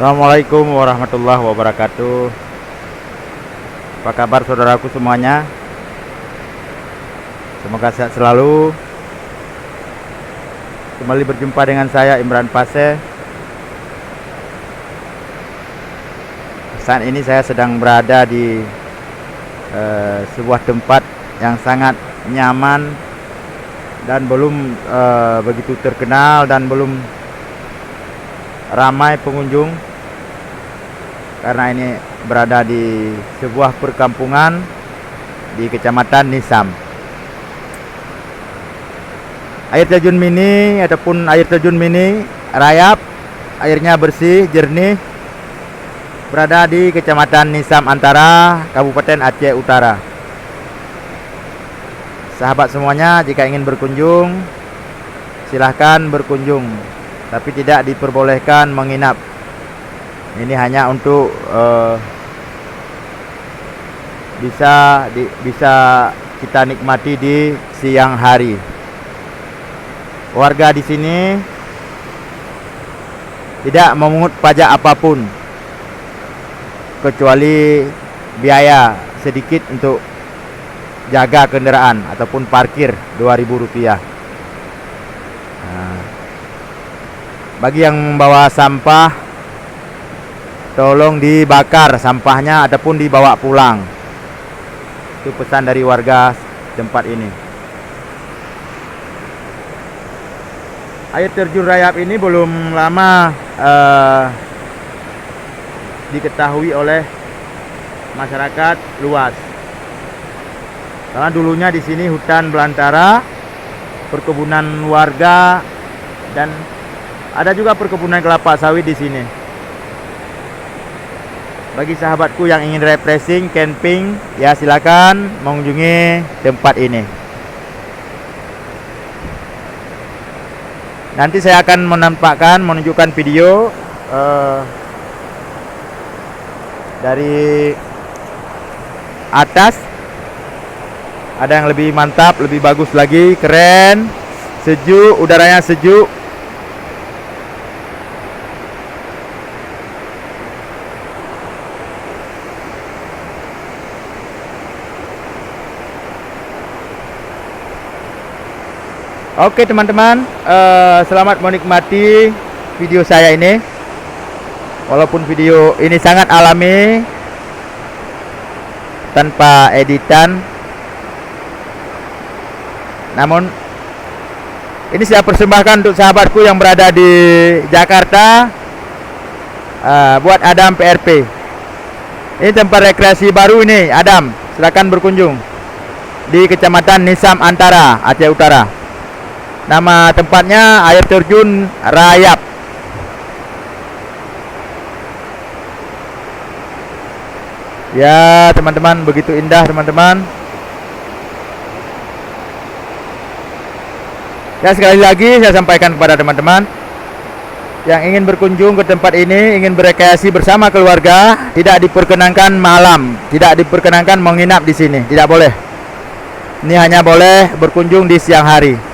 Assalamualaikum warahmatullahi wabarakatuh. Apa kabar saudaraku semuanya? Semoga sehat selalu. Kembali berjumpa dengan saya Imran Pase. Saat ini saya sedang berada di sebuah tempat yang sangat nyaman dan belum begitu terkenal dan belum ramai pengunjung, karena ini berada di sebuah perkampungan di Kecamatan Nisam. Air terjun mini ataupun air terjun mini Rayap, airnya bersih, jernih, berada di Kecamatan Nisam Antara, Kabupaten Aceh Utara. Sahabat semuanya, jika ingin berkunjung, silahkan berkunjung, tapi tidak diperbolehkan menginap. Ini hanya untuk bisa kita nikmati di siang hari. Warga di sini tidak memungut pajak apapun kecuali biaya sedikit untuk jaga kendaraan ataupun parkir Rp2.000. Bagi yang membawa sampah, tolong dibakar sampahnya ataupun dibawa pulang. Itu pesan dari warga tempat ini. Air terjun Rayap ini belum lama diketahui oleh masyarakat luas. Karena dulunya di sini hutan belantara, perkebunan warga, dan ada juga perkebunan kelapa sawit di sini. Bagi sahabatku yang ingin refreshing, camping, ya silakan mengunjungi tempat ini. Nanti saya akan menunjukkan video dari atas. Ada yang lebih mantap, lebih bagus lagi, keren, sejuk, udaranya sejuk. Oke teman-teman, selamat menikmati video saya ini. Walaupun video ini sangat alami, tanpa editan, namun ini saya persembahkan untuk sahabatku yang berada di Jakarta, buat Adam PRP. Ini tempat rekreasi baru ini, Adam. Silakan berkunjung di Kecamatan Nisam Antara, Aceh Utara. Nama tempatnya air terjun Rayap. Ya teman-teman, begitu indah teman-teman. Ya, sekali lagi saya sampaikan kepada teman-teman yang ingin berkunjung ke tempat ini, ingin berekreasi bersama keluarga, tidak diperkenankan malam, tidak diperkenankan menginap di sini, tidak boleh. Ini hanya boleh berkunjung di siang hari.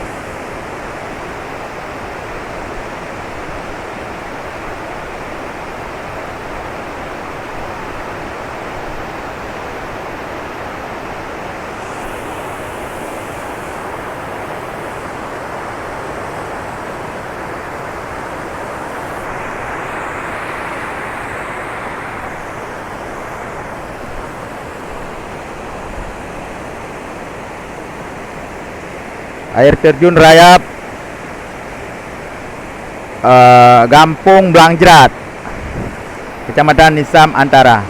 Air terjun Rayap, Gampung Blangjrat, Kecamatan Nisam Antara.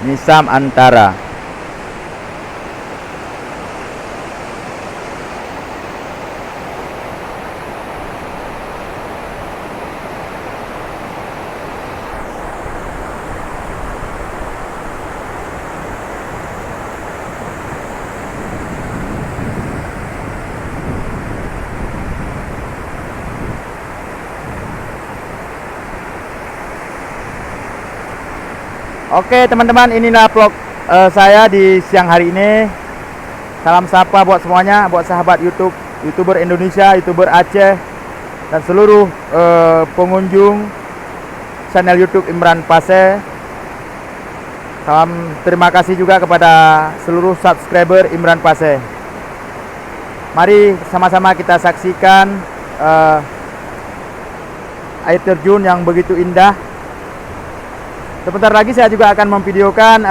Nisam Antara. Oke teman-teman, inilah vlog saya di siang hari ini. Salam sapa buat semuanya, buat sahabat YouTube, YouTuber Indonesia, YouTuber Aceh, dan seluruh pengunjung channel YouTube Imran Pase. Salam terima kasih juga kepada seluruh subscriber Imran Pase. Mari sama-sama kita saksikan air terjun yang begitu indah. Sebentar lagi saya juga akan memvideokan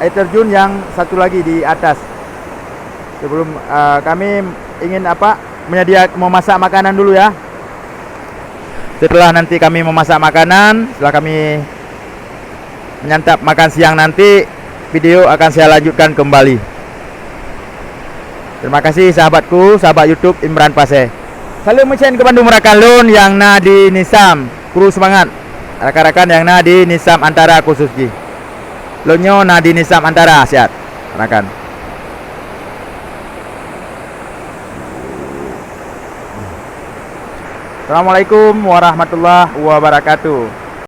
air terjun yang satu lagi di atas. Sebelum kami ingin memasak makanan dulu ya. Setelah nanti kami memasak makanan, setelah kami menyantap makan siang nanti, video akan saya lanjutkan kembali. Terima kasih sahabatku, sahabat YouTube Imran Pase. Salam mencen ke Bandung Merakalun yang na di Nisam, kru semangat. Rakan-rakan yang na di Nisam Antara khususnya. Lonyo na di Nisam Antara sehat. Rakan. Assalamualaikum warahmatullahi wabarakatuh.